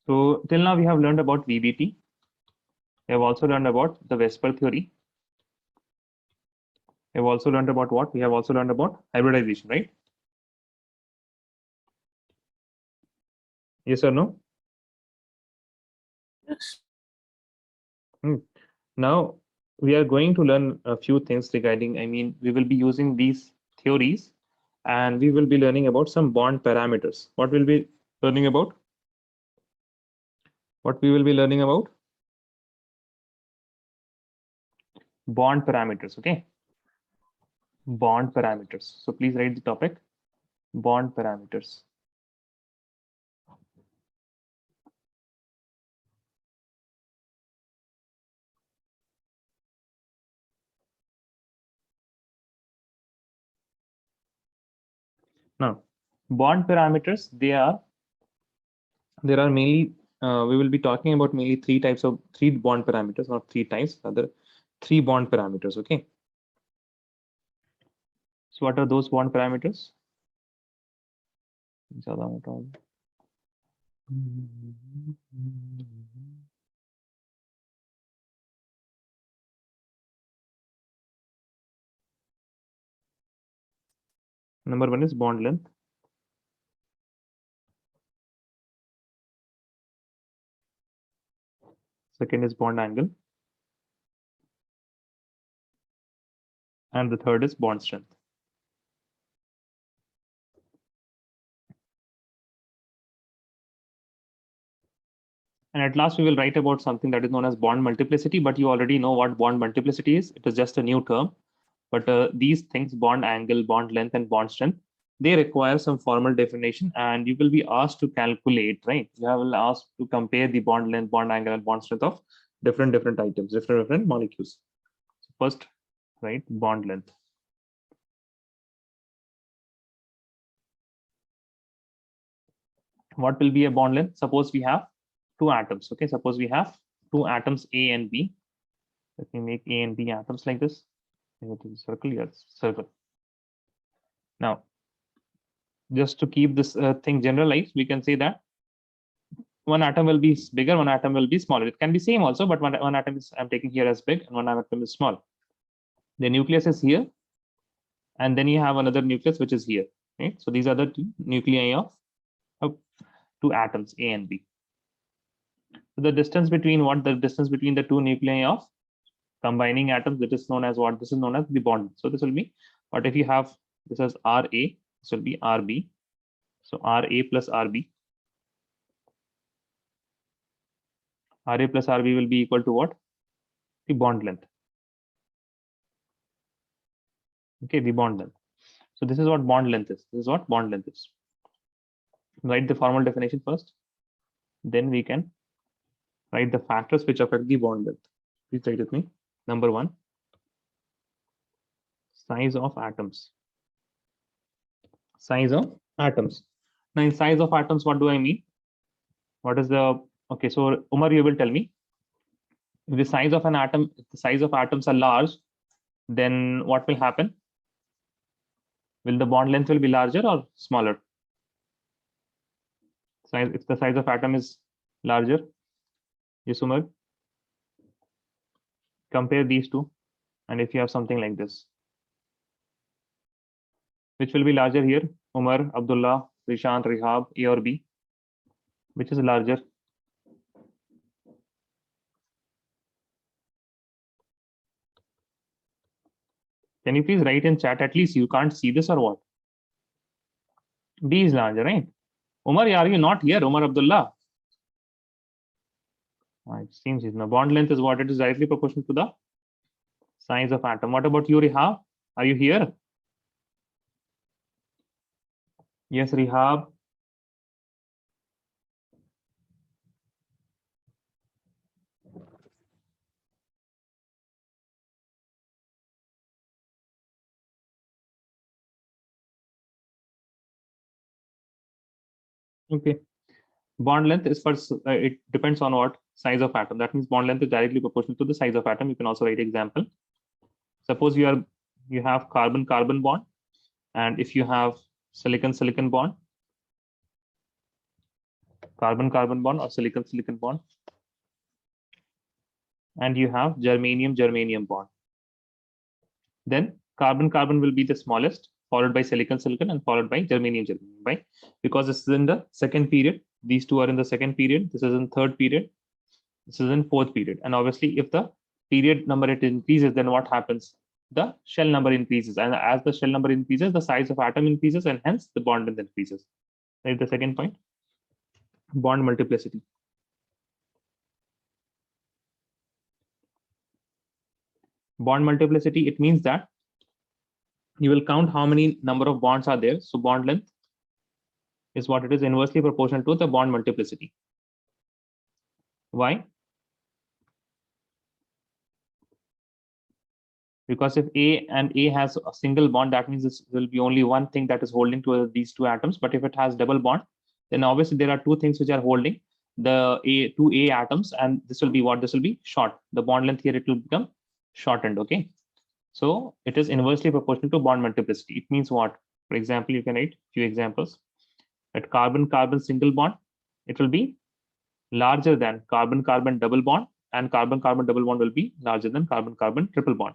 So till now we have learned about VBT. We have also learned about the Vesper theory. We have also learned about what? We have also learned about hybridization, right? Yes or no? Yes. Now we are going to learn a few things regarding, we will be using these theories and we will be learning about some bond parameters. What will be learning about? What we will be learning about? Bond parameters, okay? Bond parameters. So please write the topic, bond parameters. Now, bond parameters, there are mainly, we will be talking about mainly three bond parameters, not three types, rather three bond parameters, okay? So what are those bond parameters? Number one is bond length. Second is bond angle. And the third is bond strength. And at last, we will write about something that is known as bond multiplicity, but you already know what bond multiplicity is. It is just a new term. But these things, bond angle, bond length, and bond strength, they require some formal definition, and you will be asked to calculate, right? You will asked to compare the bond length, bond angle, and bond strength of different items, different molecules. So first, right, bond length. What will be a bond length? Suppose we have two atoms. Okay, suppose we have two atoms A and B. Let me make A and B atoms like this. Go to the circle, yes, circle. Now, just to keep this thing generalized, we can say that one atom will be bigger, one atom will be smaller. It can be same also, but one atom is I'm taking here as big and one atom is small. The nucleus is here, and then you have another nucleus which is here. Right? So these are the two nuclei of two atoms, A and B. So the distance between the distance between the two nuclei of combining atoms, that is known as what? This is known as the bond. So this will be, what if you have this as RA, this will be RB. So RA plus RB. RA plus RB will be equal to what? The bond length. Okay, the bond length. So this is what bond length is. This is what bond length is. Write the formal definition first. Then we can write the factors which affect the bond length. Please write with me. Number one, size of atoms. Size of atoms. Now in size of atoms, what do I mean? What is the, okay, so Umar, you will tell me. If the size of an atom, if the size of atoms are large, then what will happen? Will the bond length will be larger or smaller? Size, if the size of atom is larger, yes, Umar? Compare these two, and if you have something like this, which will be larger here? Umar, Abdullah, Rishant, Rihab, A or B? Which is larger? Can you please write in chat? At least you can't see this or what? B is larger, right? Umar, are you not here? Umar Abdullah. It seems the bond length is what? It is directly proportional to the size of atom. What about you, Rihab? Are you here? Yes, Rihab. Okay. Bond length is first, it depends on what size of atom. That means bond length is directly proportional to the size of atom. You can also write example. Suppose you have carbon-carbon bond, and if you have silicon-silicon bond, carbon-carbon bond or silicon-silicon bond. And you have germanium-germanium bond. Then carbon-carbon will be the smallest, followed by silicon-silicon, and followed by germanium-germanium. Why? Because this is in the second period. These two are in the second period. This is in third period. This is in fourth period. And obviously, if the period number it increases, then what happens? The shell number increases. And as the shell number increases, the size of atom increases, and hence the bond length increases. Right? The second point, bond multiplicity. Bond multiplicity, it means that you will count how many number of bonds are there. So bond length is what it is inversely proportional to the bond multiplicity. Why? Because if A and A has a single bond, that means this will be only one thing that is holding to these two atoms. But if it has double bond, then obviously there are two things which are holding the two A atoms, and this will be what? This will be short. The bond length here, it will become shortened. Okay. So it is inversely proportional to bond multiplicity. It means what? For example, you can write few examples. At carbon-carbon single bond, it will be larger than carbon-carbon double bond, and carbon-carbon double bond will be larger than carbon-carbon triple bond.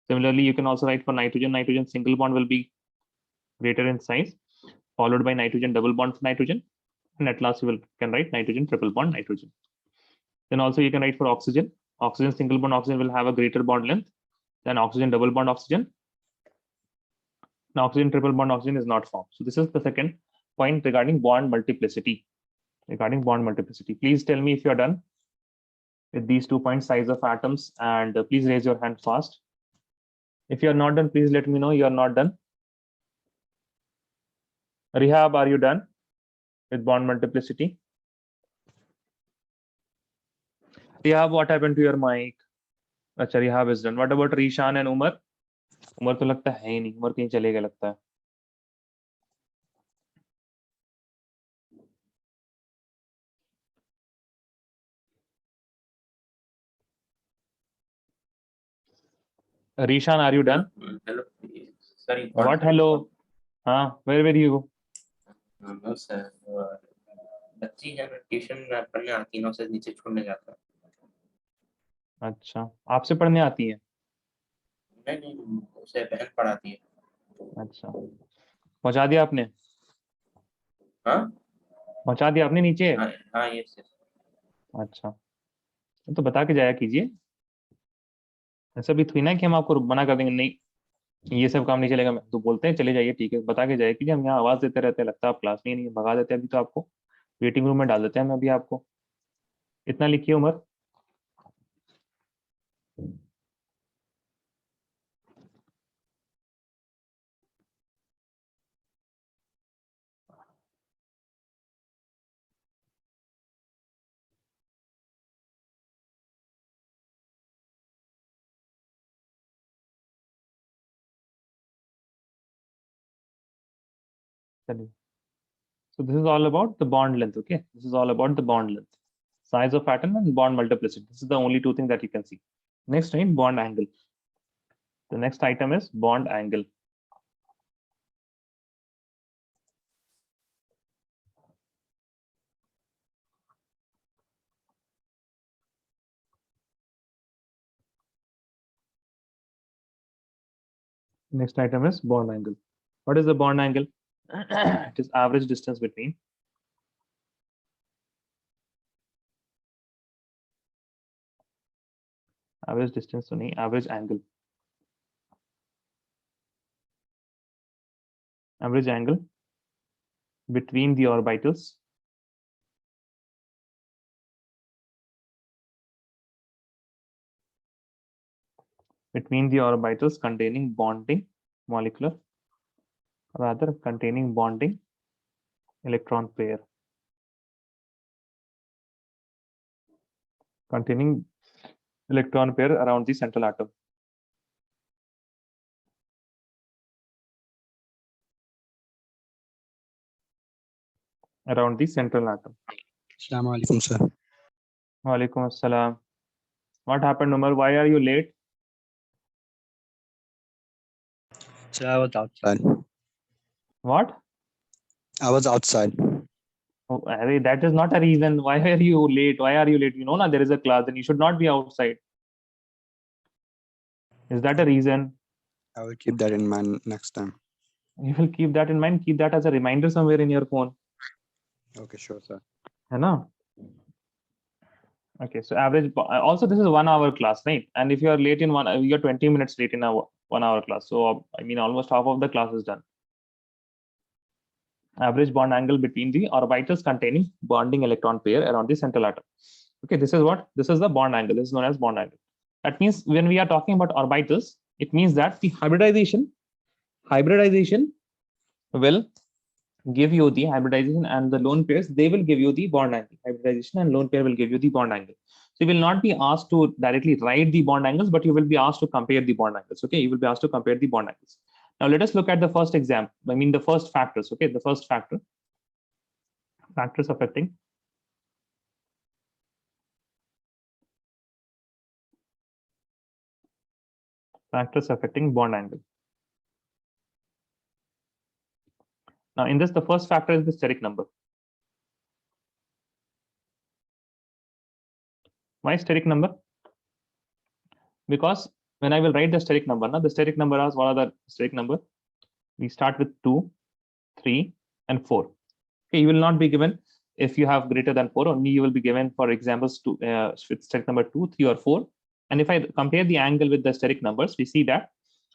Similarly, you can also write for nitrogen. Nitrogen single bond will be greater in size, followed by nitrogen double bond for nitrogen, and at last you can write nitrogen triple bond nitrogen. Then also you can write for oxygen. Oxygen single bond oxygen will have a greater bond length than oxygen double bond oxygen. Now oxygen triple bond oxygen is not formed. So this is the second point regarding bond multiplicity. Please tell me if you're done with these 2 points, size of atoms, and please raise your hand fast. If you're not done, please let me know you're not done. Rihab, are you done with bond multiplicity? Rihab, what happened to your mic? अच्छा, Rihab is done. What about Rishan and Umar? Umar तो लगता है ही नहीं. Umar कहीं चले गए लगता है. Rishan, are you done? Hello. Sorry. What? Hello. हाँ, where were you? No sir. बच्ची जब ट्यूशन पढ़ने आती है ना उसे नीचे छोड़ने जाता है. अच्छा, आपसे पढ़ने आती है? नहीं, उसे बहन पढ़ाती है. अच्छा, पहुंचा दिया आपने? हाँ, पहुंचा दिया आपने नीचे? हाँ ये सर. अच्छा, तो बता के जाया कीजिए. ऐसा भी थोड़ी ना कि हम आपको मना कर देंगे, नहीं ये सब काम नहीं चलेगा. तो बोलते हैं चले जाइए, ठीक है, बता के जाइए कीजिए. हम यहाँ आवाज देते रहते हैं, लगता है आप क्लास में ही नहीं है, भगा देते हैं. अभी तो आपको वेटिंग रूम में डाल देते हैं हम अभी आपको. इतना लिखिए उमर. चलिए. So this is all about the bond length. Okay, this is all about the bond length, size of atom, and bond multiplicity. This is the only two things that you can see. Next time, bond angle. The next item is bond angle. Next item is bond angle. What is the bond angle? It is average distance between average distance to nahi, average angle. Average angle between the orbitals containing bonding molecular, rather containing bonding electron pair. Containing electron pair around the central atom. Around the central atom. Assalamu alaikum, sir. Walaikum assalam. What happened, Umar? Why are you late? Sir, I was outside. What? I was outside. Oh, arey, that is not a reason. Why are you late? Why are you late? You know, na, there is a class, and you should not be outside. Is that a reason? I will keep that in mind next time. You will keep that in mind. Keep that as a reminder somewhere in your phone. Okay, sure, sir. है ना? Okay, so average. Also, this is 1 hour class, right? And if you are late in one, you're 20 minutes late in a 1 hour class. So I mean, almost half of the class is done. Average bond angle between the orbitals containing bonding electron pair around the central atom. Okay, this is what? This is the bond angle. This is known as bond angle. That means when we are talking about orbitals, it means that the hybridization will give you the hybridization, and the lone pairs, they will give you the bond angle. Hybridization and lone pair will give you the bond angle. So you will not be asked to directly write the bond angles, but you will be asked to compare the bond angles. Okay, you will be asked to compare the bond angles. Now let us look at the first example. I mean the first factors. Okay, the first factors affecting bond angle. Now in this, the first factor is the steric number. Why steric number? Because when I will write the steric number, now the steric number is, what are the steric number? We start with 2, 3, and 4. Okay, you will not be given if you have greater than 4. Only you will be given for examples to with steric number 2, 3, or 4. And if I compare the angle with the steric numbers, we see that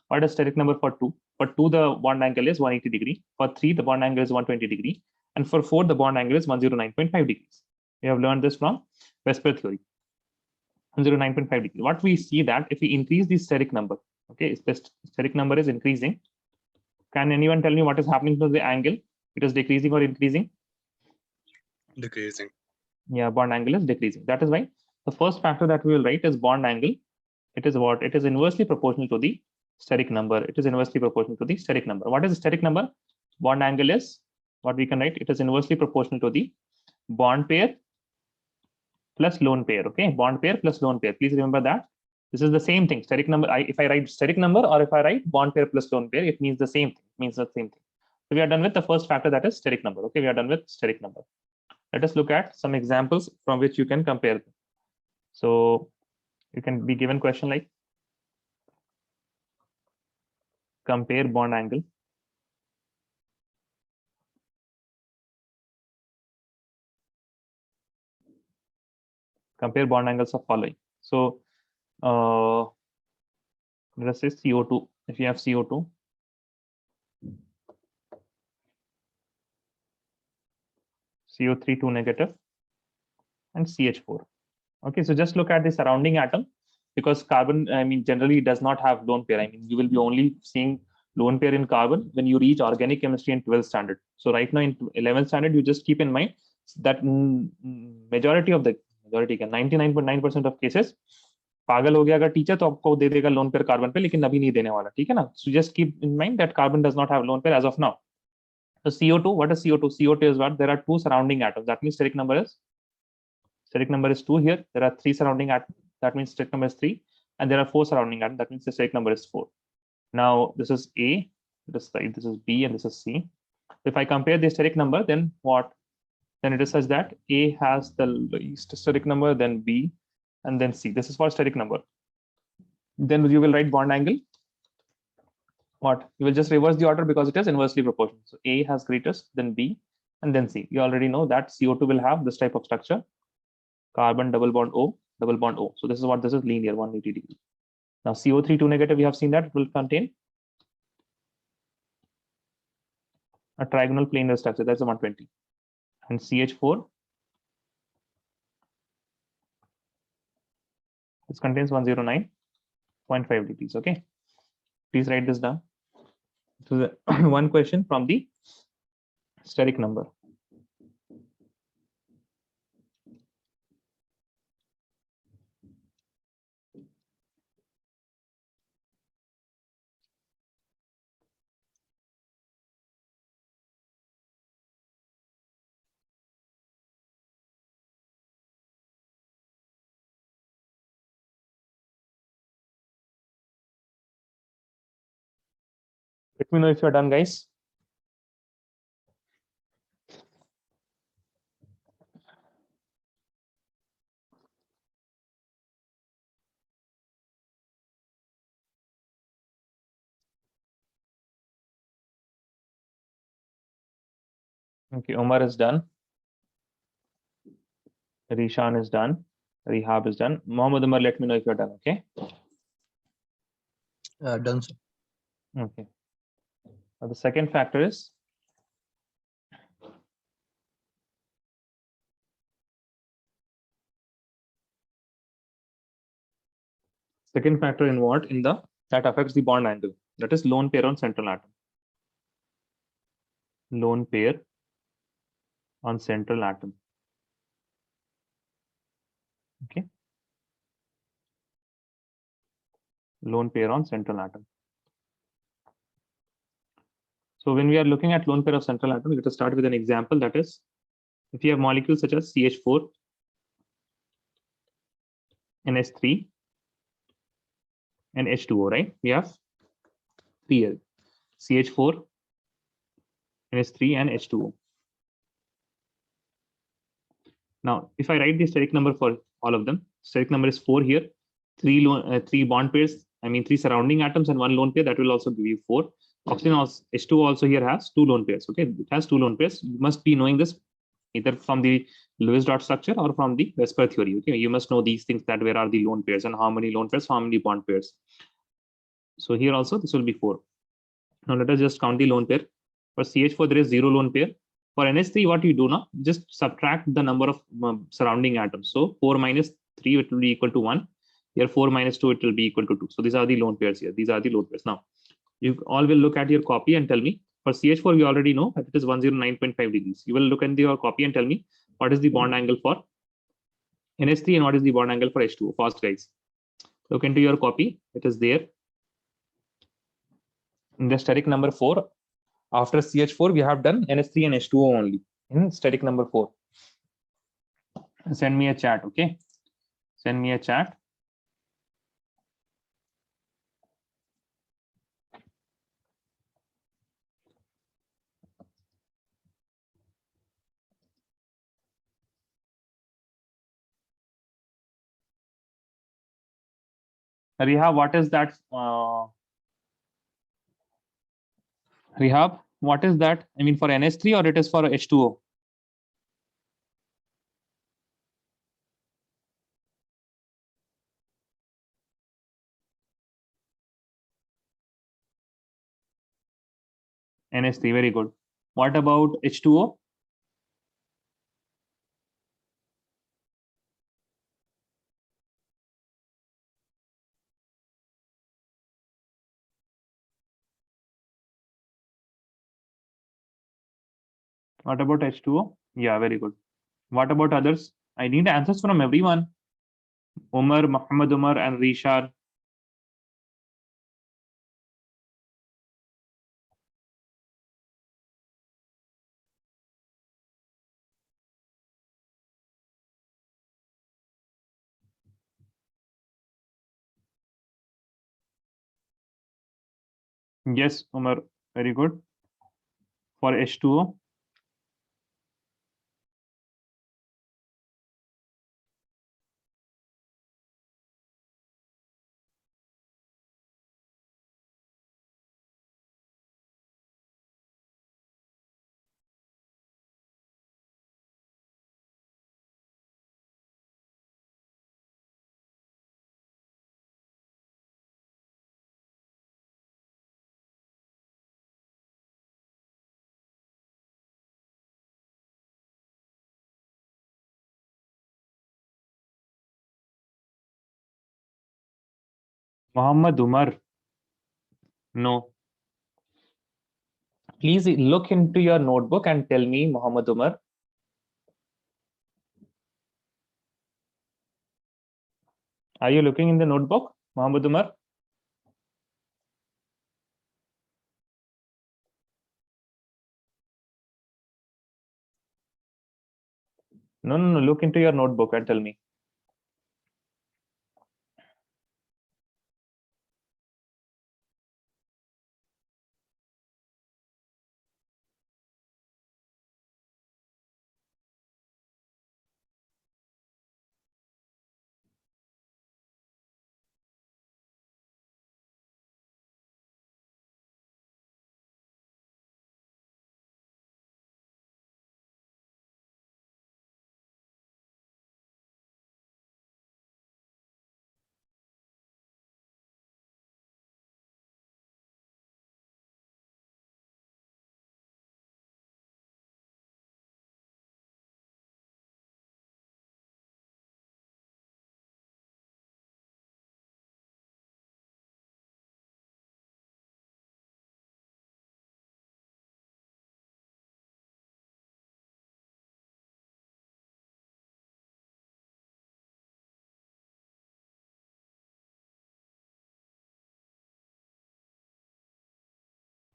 what is steric number for 2? For 2, the bond angle is 180 degree. For 3, the bond angle is 120 degree. And for 4, the bond angle is 109.5 degrees. We have learned this from Vesper theory. 109.5 degree. What we see that if we increase the steric number, okay, steric number is increasing. Can anyone tell me what is happening to the angle? It is decreasing or increasing? Decreasing. Yeah, bond angle is decreasing. That is why the first factor that we will write is bond angle. It is what? It is inversely proportional to the steric number. It is inversely proportional to the steric number. What is the steric number? Bond angle is what we can write. It is inversely proportional to the bond pair plus lone pair. Okay, bond pair plus lone pair. Please remember that this is the same thing. Steric number. If I write steric number or if I write bond pair plus lone pair, it means the same thing. It means the same thing. So we are done with the first factor, that is steric number. Okay, we are done with steric number. Let us look at some examples from which you can compare them. So you can be given question like compare bond angle. Compare bond angles of following. So let us say CO2. If you have CO2, CO3 2 negative, and CH4. Okay, so just look at the surrounding atom, because carbon, I mean, generally does not have lone pair. I mean, you will be only seeing lone pair in carbon when you reach organic chemistry in 12th standard. So right now in 11th standard, you just keep in mind that majority of the 99.9% of cases, पागल हो गया अगर teacher तो आपको दे देगा lone pair carbon पे, लेकिन अभी नहीं देने वाला, ठीक है ना? So just keep in mind that carbon does not have lone pair as of now. So CO2, what is CO2? CO2 is what? There are 2 surrounding atoms. That means steric number is 2 here. There are 3 surrounding atoms. That means steric number is 3. And there are 4 surrounding atoms. That means the steric number is 4. Now this is A, this is B, and this is C. If I compare the steric number, then what? Then it is such that A has the least steric number, then B, and then C. This is for steric number. Then you will write bond angle. What? You will just reverse the order because it is inversely proportional. So A has greatest, then B, and then C. You already know that CO2 will have this type of structure. Carbon double bond O, double bond O. So this is what this is, linear 180 degree. Now CO3 2 negative, we have seen that it will contain a trigonal planar structure. That's a 120. And CH4, this contains 109.5 degrees. Okay, please write this down. So the one question from the steric number. Let me know if you're done, guys. Okay, Umar is done. Rishan is done. Rehab is done. Mohammed Umar, let me know if you're done. Okay. Done, sir. Okay. Now the second factor is in what? In the that affects the bond angle. That is lone pair on central atom. Lone pair on central atom. Okay. Lone pair on central atom. So when we are looking at lone pair of central atom, let us start with an example. That is, if you have molecules such as CH4, NH3, and H2O, right? We have three here: CH4, NH3, and H2O. Now, if I write the steric number for all of them, steric number is 4 here. Three bond pairs, I mean 3 surrounding atoms and 1 lone pair, that will also give you 4. Oxygen also, H2O also here has 2 lone pairs. Okay, it has 2 lone pairs. You must be knowing this either from the Lewis dot structure or from the Vesper theory. Okay, you must know these things, that where are the lone pairs and how many lone pairs, how many bond pairs. So here also this will be 4. Now let us just count the lone pair. For CH4 there is 0 lone pair. For NH3, what you do now, just subtract the number of surrounding atoms. So 4 minus 3, it will be equal to 1. Here 4 minus 2, it will be equal to 2. So these are the lone pairs here. These are the lone pairs. Now you all will look at your copy and tell me. For CH4, we already know that it is 109.5 degrees. You will look at your copy and tell me what is the bond angle for NH3 and what is the bond angle for H2O. Fast, guys. Look into your copy. It is there. In the steric number 4, after CH4, we have done NH3 and H2O only in steric number 4. Send me a chat, okay? Send me a chat. Rehab, what is that? Rehab, what is that? I mean, for NH3 or it is for H2O? NH3, very good. What about H2O? What about H2O? Yeah, very good. What about others? I need answers from everyone. Umar, Muhammad Umar, and Rishar. Yes, Umar, very good. For H2O, Muhammad Umar. No. Please look into your notebook and tell me, Muhammad Umar. Are you looking in the notebook, Muhammad Umar? No, no, no. Look into your notebook and tell me.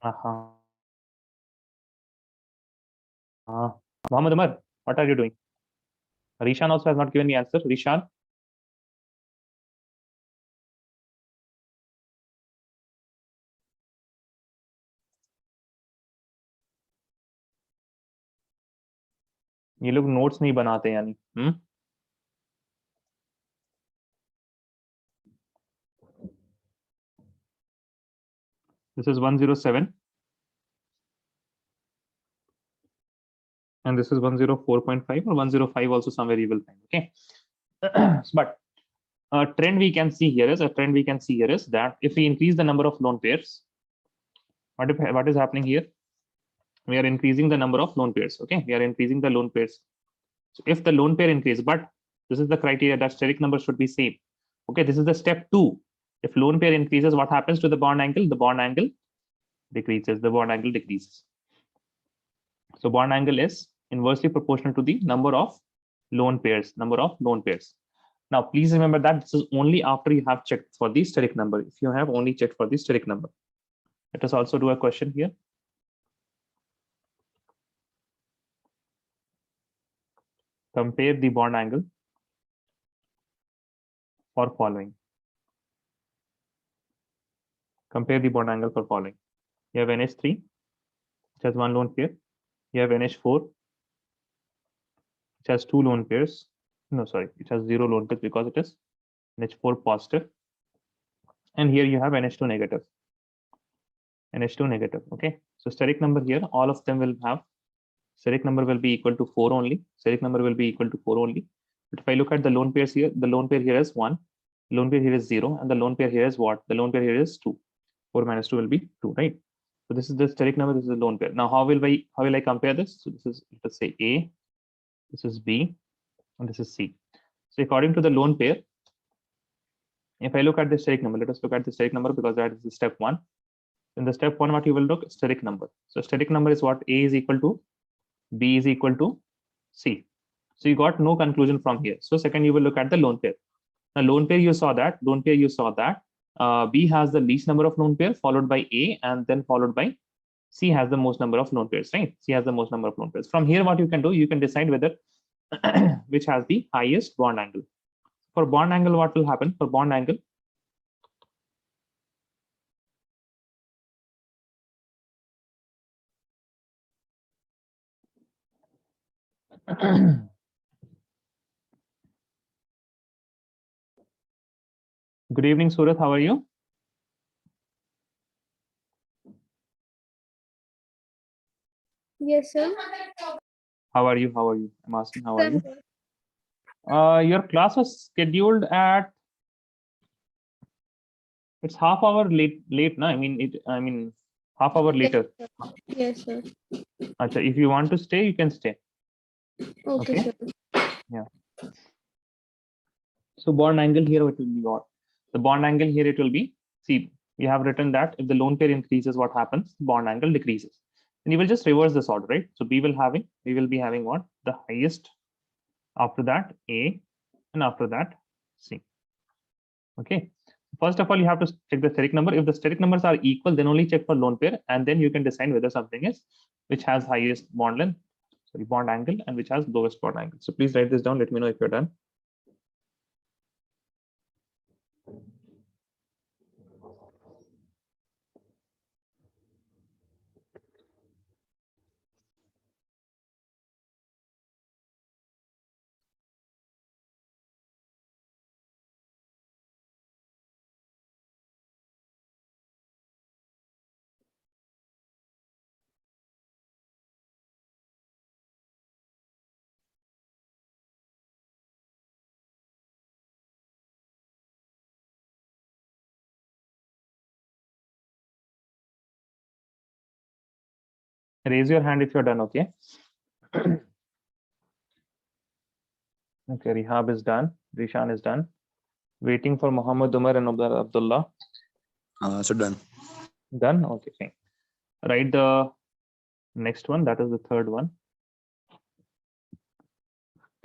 Muhammad Umar, what are you doing? Rishan also has not given me answer. Rishan. ये लोग notes नहीं बनाते यानी This is 107 and this is 104.5 or 105 also somewhere you will find. Okay. But a trend we can see here is that if we increase the number of lone pairs, what is happening here? We are increasing the number of lone pairs. Okay, we are increasing the lone pairs. So if the lone pair increase, but this is the criteria that steric number should be same. Okay, this is the step 2. If lone pair increases, what happens to the bond angle? The bond angle decreases. The bond angle decreases. So bond angle is inversely proportional to the number of lone pairs. Now, please remember that this is only after you have checked for the steric number. If you have only checked for the steric number, let us also do a question here. Compare the bond angle for following. Compare the bond angle for following. You have NH3, which has one lone pair. You have NH4, which has two lone pairs. No, sorry, it has 0 lone pairs because it is NH4 positive. And here you have NH2 negative. NH2 negative. Okay. So steric number here, all of them will have steric number will be equal to 4 only. Steric number will be equal to 4 only. But if I look at the lone pairs here, the lone pair here is 1, lone pair here is 0, and the lone pair here is what? The lone pair here is 2. 4 minus 2 will be 2, right? So this is the steric number, this is the lone pair. Now how will I compare this? So this is, let's say A, this is B, and this is C. So according to the lone pair, if I look at the steric number, let us look at the steric number because that is the step 1. In the step 1, what you will look? Steric number. So steric number is what? A is equal to B is equal to C. So you got no conclusion from here. So second, you will look at the lone pair. Now lone pair, you saw that. B has the least number of lone pair, followed by A, and then followed by C has the most number of lone pairs, right? C has the most number of lone pairs. From here, what you can do, you can decide whether which has the highest bond angle. For bond angle, what will happen? For bond angle, good evening, Surat. How are you? Yes, sir. How are you? I'm asking, how are you? Your class was scheduled at, it's half hour late, no? I mean, half hour later. Yes, sir. Achha, if you want to stay, you can stay. Okay, Okay. sir. Yeah. So bond angle here, it will be what? The bond angle here, it will be, see, we have written that if the lone pair increases, what happens? Bond angle decreases. And you will just reverse this order, right? So we will be having what? The highest, after that A, and after that C. Okay. First of all, you have to check the steric number. If the steric numbers are equal, then only check for lone pair, and then you can decide whether something is which has highest bond length, sorry, bond angle, and which has lowest bond angle. So please write this down. Let me know if you're done. Raise your hand if you're done. Okay. Okay, Rihab is done. Rishan is done. Waiting for Muhammad Umar and Abdullah. So done. Done. Okay, fine. Write the next one. That is the third one.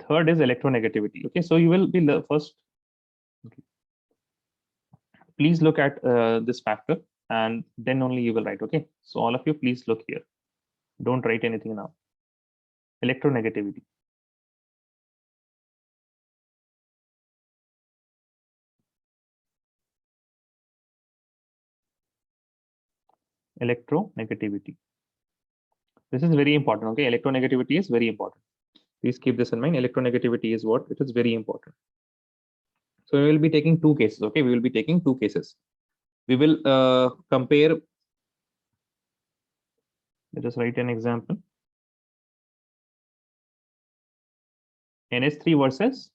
Third is electronegativity. Okay, so you will be the first. Okay. Please look at this factor. and then only you will write. Okay, so all of you, please look here. Don't write anything now. Electronegativity. Electronegativity. This is very important. Okay, electronegativity is very important. Please keep this in mind. Electronegativity is what? It is very important. So we will be taking two cases. Okay, we will be taking two cases. We will compare. Let us write an example. NH3 versus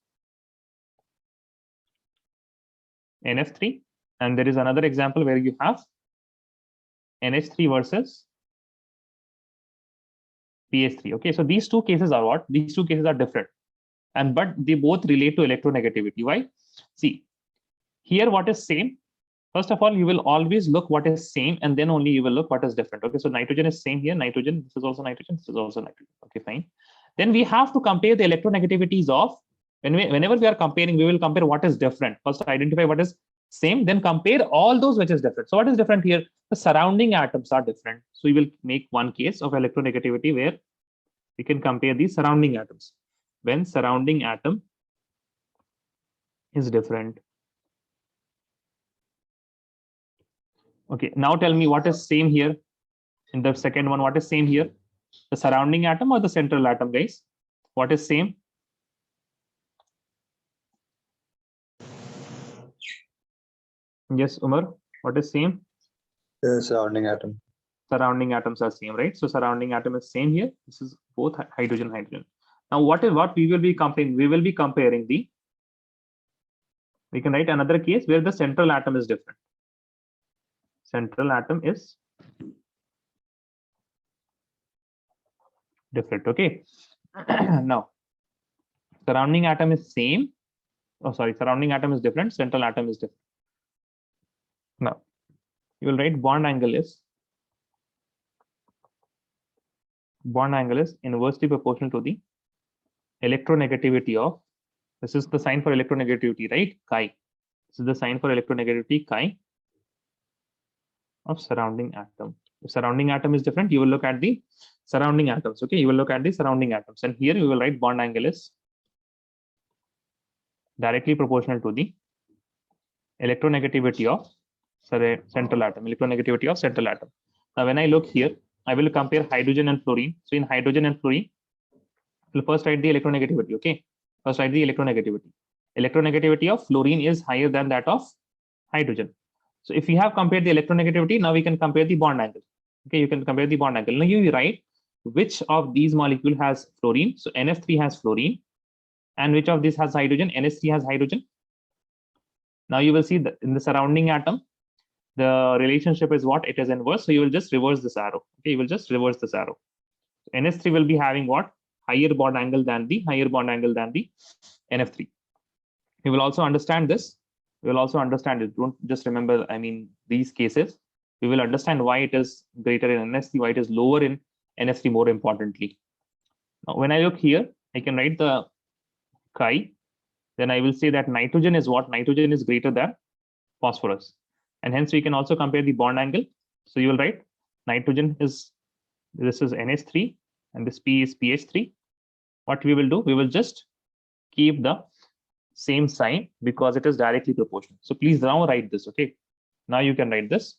NF3, and there is another example where you have NH3 versus PH3. Okay, so these two cases are what? These two cases are different, and but they both relate to electronegativity. Why? See, here what is same? First of all, you will always look what is same, and then only you will look what is different. Okay, so nitrogen is same here. Nitrogen, this is also nitrogen. This is also nitrogen. Okay, fine. Then we have to compare the electronegativities of whenever we are comparing, we will compare what is different. First, identify what is same, then compare all those which is different. So what is different here? The surrounding atoms are different. So we will make one case of electronegativity where we can compare the surrounding atoms. When surrounding atom is different. Okay, now tell me what is same here. In the second one, what is same here? The surrounding atom or the central atom, guys? What is same? Yes, Umar, what is same? The surrounding atom. Surrounding atoms are same, right? So surrounding atom is same here. This is both hydrogen, hydrogen. Now, what we will be comparing? We will be comparing the, we can write another case where the central atom is different. Central atom is different. Okay. Now, surrounding atom is same. Oh, sorry, surrounding atom is different. Central atom is different. Now, you will write bond angle is inversely proportional to the electronegativity of, this is the sign for electronegativity, right? Chi. This is the sign for electronegativity chi of surrounding atom. If surrounding atom is different, you will look at the surrounding atoms. Okay, you will look at the surrounding atoms, and here you will write bond angle is directly proportional to the electronegativity of central atom. Electronegativity of central atom. Now, when I look here, I will compare hydrogen and fluorine. So in hydrogen and fluorine, we'll first write the electronegativity. Okay, first write the electronegativity. Electronegativity of fluorine is higher than that of hydrogen. So if we have compared the electronegativity, now we can compare the bond angle. Okay, you can compare the bond angle. Now you write which of these molecule has fluorine. So NF3 has fluorine, and which of these has hydrogen? NH3 has hydrogen. Now you will see that in the surrounding atom, the relationship is what? It is inverse. So you will just reverse this arrow. Okay, you will just reverse this arrow. NH3 will be having what? Higher bond angle than the NF3. You will also understand this. You will also understand it. Don't just remember, I mean, these cases. We will understand why it is greater in NH3, why it is lower in NF3 more importantly. Now, when I look here, I can write the chi. Then I will say that nitrogen is what? Nitrogen is greater than phosphorus. And hence we can also compare the bond angle. So you will write nitrogen is, this is NH3 and this P is PH3. What we will do, we will just keep the same sign because it is directly proportional. So please now write this. Okay, now you can write this.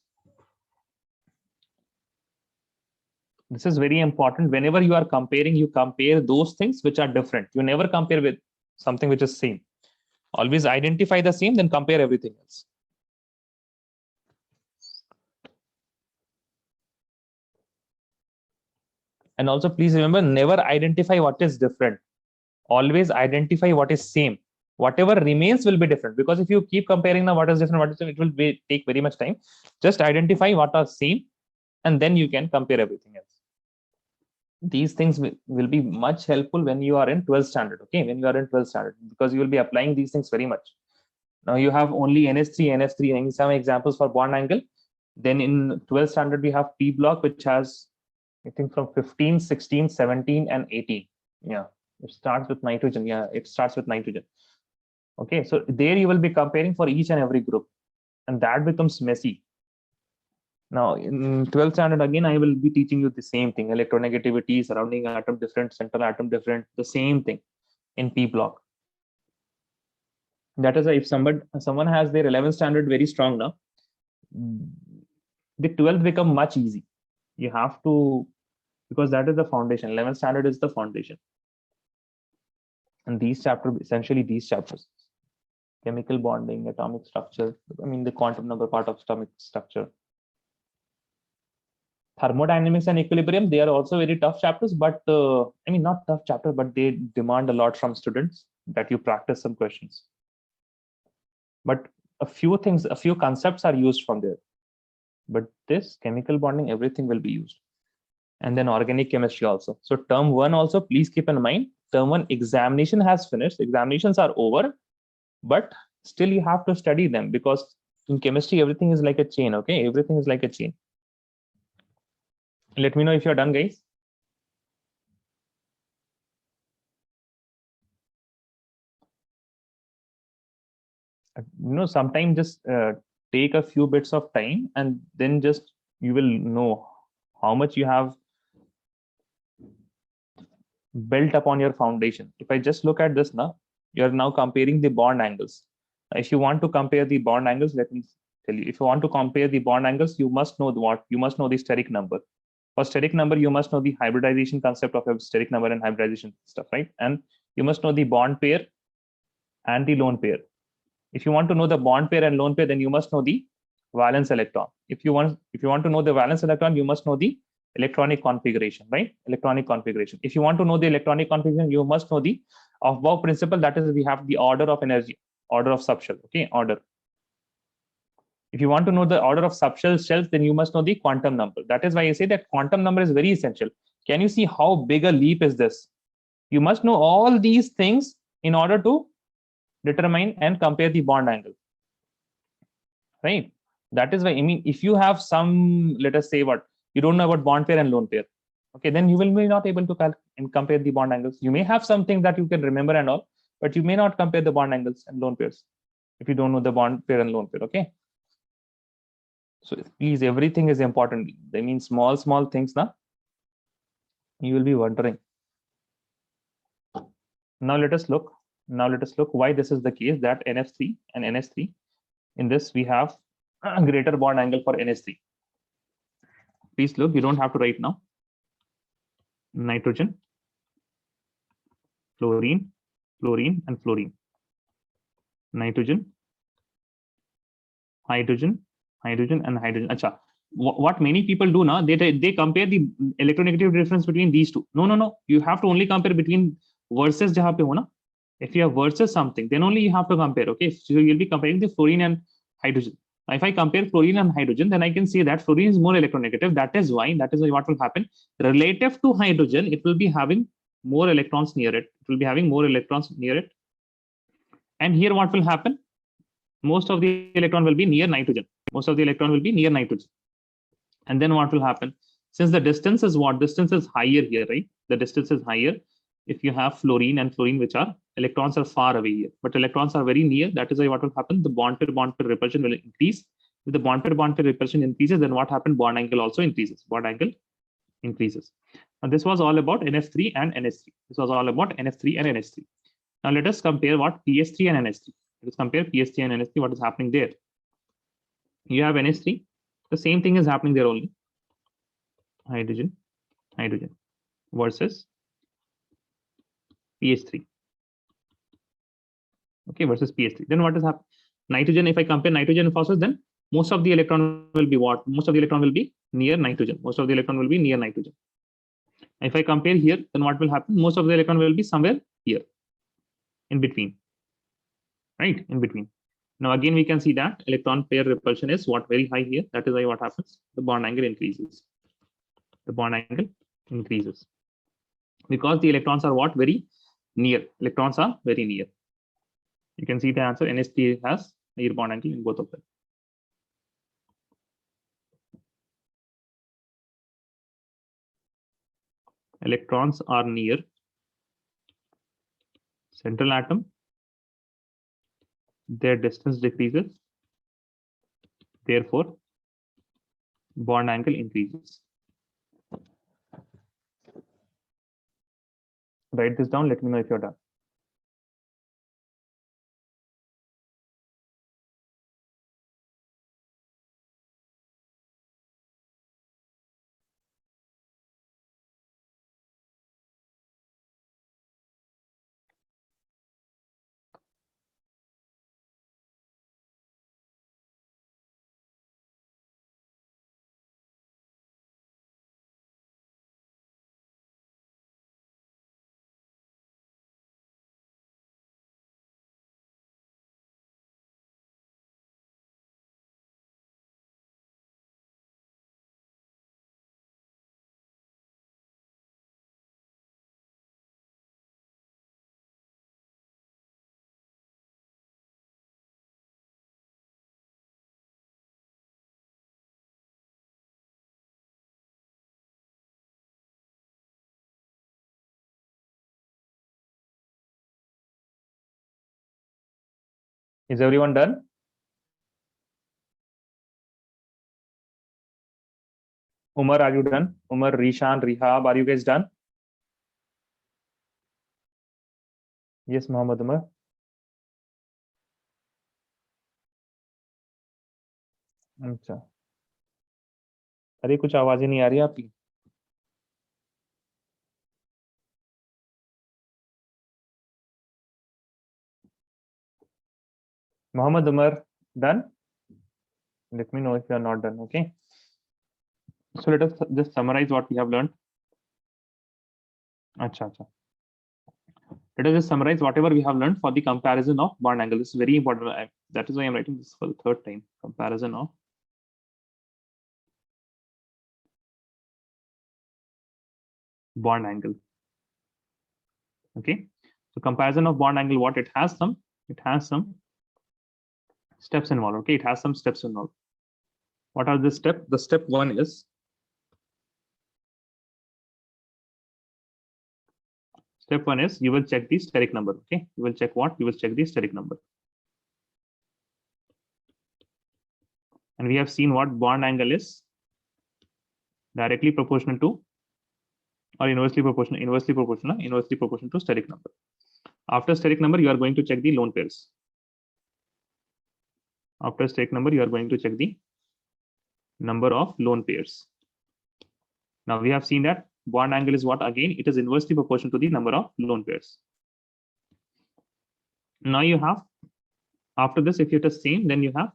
This is very important. Whenever you are comparing, you compare those things which are different. You never compare with something which is same. Always identify the same, then compare everything else. And also please remember, never identify what is different. Always identify what is same. Whatever remains will be different, because if you keep comparing the what is different, what is different, it will take very much time. Just identify what are same, and then you can compare everything else. These things will be much helpful when you are in 12th standard. Okay, when you are in 12th standard, because you will be applying these things very much. Now you have only NH3, NF3, and some examples for bond angle. Then in 12th standard, we have P block, which has, I think, from 15, 16, 17, and 18. Yeah, it starts with nitrogen. Yeah, it starts with nitrogen. Okay, so there you will be comparing for each and every group, and that becomes messy. Now in 12th standard, again, I will be teaching you the same thing: electronegativity, surrounding atom different, central atom different, the same thing in P block. That is why if someone has their 11th standard very strong now, the 12th become much easy. You have to, because that is the foundation. 11th standard is the foundation. And these chapters, essentially these chapters, chemical bonding, atomic structure, I mean the quantum number part of atomic structure, thermodynamics and equilibrium, they are also very tough chapters, but I mean not tough chapters, but they demand a lot from students that you practice some questions. But a few things, a few concepts are used from there. But this chemical bonding, everything will be used. And then organic chemistry also. So term 1 also, please keep in mind, term 1 examination has finished, examinations are over, but still you have to study them, because in chemistry, everything is like a chain, okay? Everything is like a chain. Let me know if you're done, guys. Sometimes just take a few bits of time, and then just you will know how much you have built upon your foundation. If I just look at this now, you're now comparing the bond angles. If you want to compare the bond angles, let me tell you, if you want to compare the bond angles, you must know what? You must know the steric number. For steric number, you must know the hybridization concept of a steric number and hybridization stuff, right? And you must know the bond pair and the lone pair. If you want to know the bond pair and lone pair, then you must know the valence electron. If you want to know the valence electron, you must know the electronic configuration, right? Electronic configuration. If you want to know the electronic configuration, you must know the Aufbau principle. That is, we have the order of energy, order of subshell, okay? Order. If you want to know the order of subshell shells, then you must know the quantum number. That is why I say that quantum number is very essential. Can you see how big a leap is this? You must know all these things in order to determine and compare the bond angle, right? That is why, I mean, if you have some, let us say what, you don't know about bond pair and lone pair, okay, then you will be not able to compare the bond angles. You may have something that you can remember and all, but you may not compare the bond angles and lone pairs if you don't know the bond pair and lone pair, okay? So please, everything is important. I mean, small things now, you will be wondering. Now let us look why this is the case, that NF3 and NS3, in this we have a greater bond angle for NS3. Please look, you don't have to write now. Nitrogen, fluorine, and fluorine. Nitrogen, hydrogen, and hydrogen. Acha. What many people do now, they compare the electronegativity difference between these two. No. You have to only compare between versus jahan pe ho na. If you have versus something, then only you have to compare. Okay, so you'll be comparing the fluorine and hydrogen. If I compare fluorine and hydrogen, then I can say that fluorine is more electronegative. That is why what will happen. Relative to hydrogen, it will be having more electrons near it. It will be having more electrons near it. And here what will happen? Most of the electron will be near nitrogen. And then what will happen? Since the distance is what? Distance is higher here, right? The distance is higher. If you have fluorine and fluorine, which are electrons are far away here, but electrons are very near. That is why what will happen? The bond pair repulsion will increase. If the bond pair repulsion increases, then what happened? Bond angle also increases. Bond angle increases. And this was all about NF3 and NS3. Now let us compare what? PS3 and NS3. Let us compare PS3 and NS3. What is happening there? You have NS3. The same thing is happening there only. Hydrogen versus PS3. Okay, versus PS3. Then what is happening? Nitrogen, if I compare nitrogen and phosphorus, then most of the electron will be what? Most of the electron will be near nitrogen. If I compare here, then what will happen? Most of the electron will be somewhere here, in between, right? In between. Now again, we can see that electron pair repulsion is what? Very high here. That is why what happens? The bond angle increases. Because the electrons are what? Very near. Electrons are very near. You can see the answer. NS3 has higher bond angle in both of them. Electrons are near central atom. Their distance decreases. Therefore, bond angle increases. Write this down. Let me know if you're done. Is everyone done? Umar, are you done? Umar, Rishan, Rihab, are you guys done? Yes, Mohammed Umar. अच्छा, अरे कुछ आवाज ही नहीं आ रही आपकी. Mohammed Umar, done? Let me know if you are not done. Okay. So let us just summarize what we have learned. Acha, acha. Let us just summarize whatever we have learned for the comparison of bond angle. This is very important. That is why I'm writing this for the third time. Comparison of bond angle. Okay. So comparison of bond angle, what it has some steps involved. Okay, it has some steps involved. What are the steps? The step one is you will check the steric number. Okay, you will check what? You will check the steric number. And we have seen what bond angle is directly proportional to or inversely proportional to steric number. After steric number, you are going to check the lone pairs. After steric number, you are going to check the number of lone pairs. Now we have seen that bond angle is what? Again, it is inversely proportional to the number of lone pairs. Now you have, after this, if it is same, then you have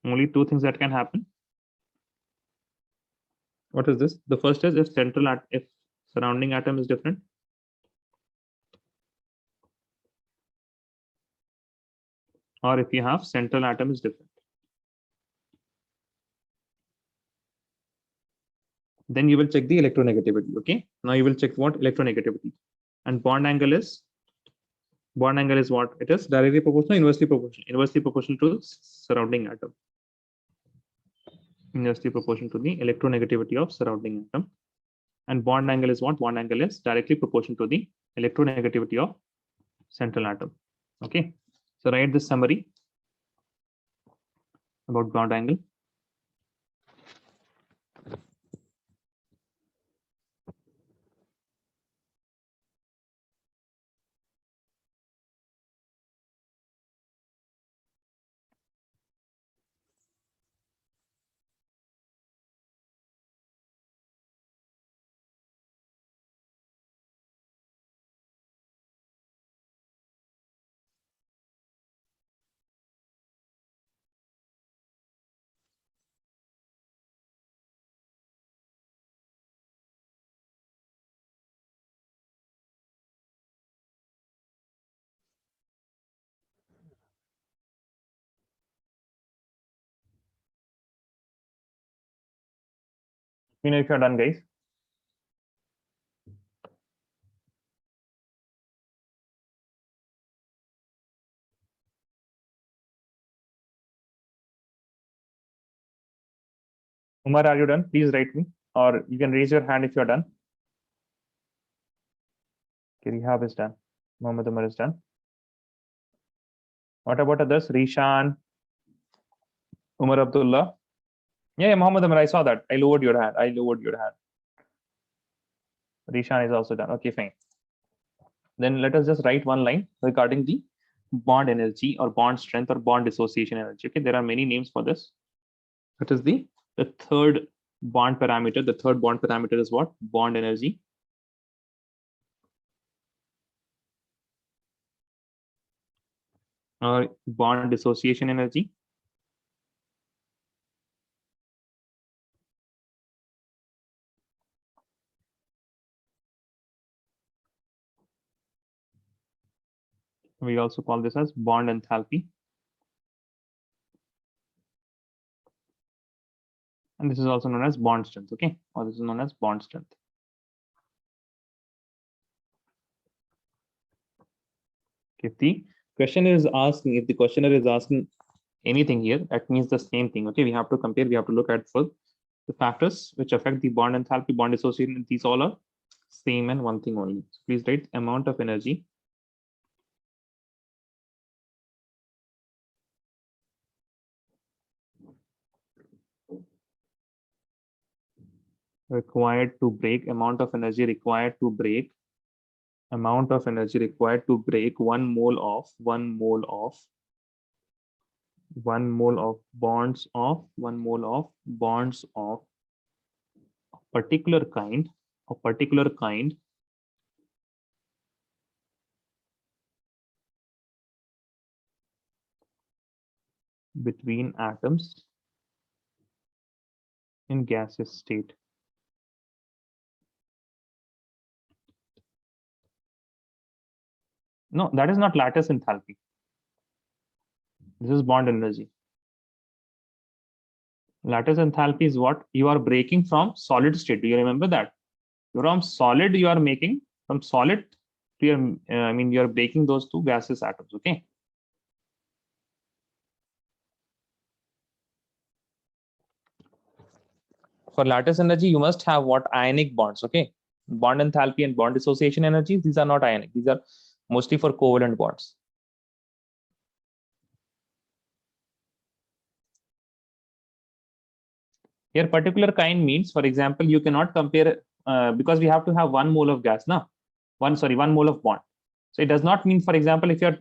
only two things that can happen. What is this? The first is if surrounding atom is different. Or if you have central atom is different. Then you will check the electronegativity. Okay. Now you will check what? Electronegativity. And bond angle is what? It is directly proportional, inversely proportional to surrounding atom. Inversely proportional to the electronegativity of surrounding atom. And bond angle is what? Bond angle is directly proportional to the electronegativity of central atom. Okay. So write this summary about bond angle. Let me know if you're done, guys. Umar, are you done? Please write me, or you can raise your hand if you're done. Okay, Rihab is done. Mohammed Umar is done. What about others? Rishan, Umar Abdullah. Yeah, Mohammed Amir, I saw that. I lowered your hand. Rishan is also done. Okay, fine. Then let us just write one line regarding the bond energy or bond strength or bond dissociation energy. Okay, there are many names for this. That is the third bond parameter. The third bond parameter is what? Bond energy. Or bond dissociation energy. We also call this as bond enthalpy. And this is also known as bond strength, okay? Or this is known as bond strength. If the question is asking, if the questioner is asking anything here, that means the same thing, okay? We have to compare, we have to look at for the factors which affect the bond enthalpy, bond dissociation. These all are same and one thing only. So please write amount of energy required to break, amount of energy required to break, amount of energy required to break 1 mole of bonds of a particular kind between atoms in gaseous state. No, that is not lattice enthalpy. This is bond energy. Lattice enthalpy is what you are breaking from solid state. Do you remember that? From solid, you are making from solid to your, you are breaking those two gaseous atoms. Okay. For lattice energy, you must have what? Ionic bonds. Okay. Bond enthalpy and bond dissociation energy, these are not ionic. These are mostly for covalent bonds. Here, particular kind means, for example, you cannot compare because we have to have 1 mole of gas now. 1 mole of bond. So it does not mean, for example, if you're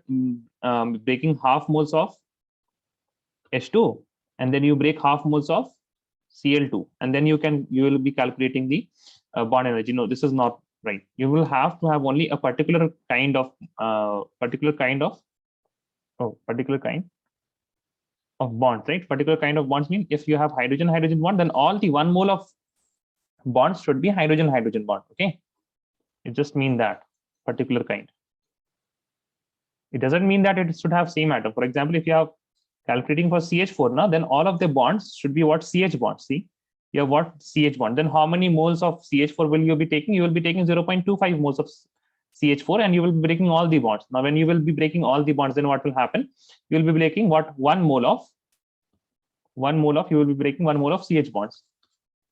breaking half moles of H2 and then you break half moles of Cl2 and then you will be calculating the bond energy. No, this is not right. You will have to have only a particular kind of bonds, right? Particular kind of bonds mean if you have hydrogen bond, then all the 1 mole of bonds should be hydrogen bond. Okay, it just mean that particular kind. It doesn't mean that it should have same atom. For example, if you have calculating for CH4 now, then all of the bonds should be what? CH bonds. See, you have what? CH bond. Then how many moles of CH4 will you be taking? You will be taking 0.25 moles of CH4 and you will be breaking all the bonds. Now, when you will be breaking all the bonds, then what will happen? You will be breaking what? 1 mole of you will be breaking 1 mole of CH bonds.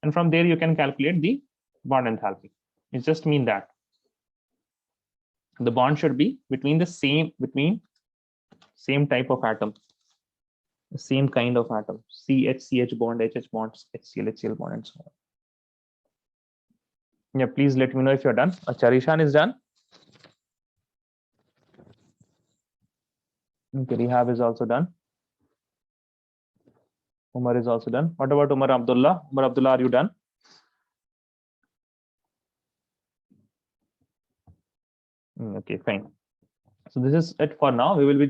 And from there, you can calculate the bond enthalpy. It just mean that the bond should be between same type of atom, the same kind of atom, CH bond, HH bonds, HCl bond, and so on. Yeah, please let me know if you're done. Charishan is done. Okay, Rehab is also done. Umar is also done. What about Umar Abdullah? Umar Abdullah, are you done? Okay, fine. So this is it for now. We will be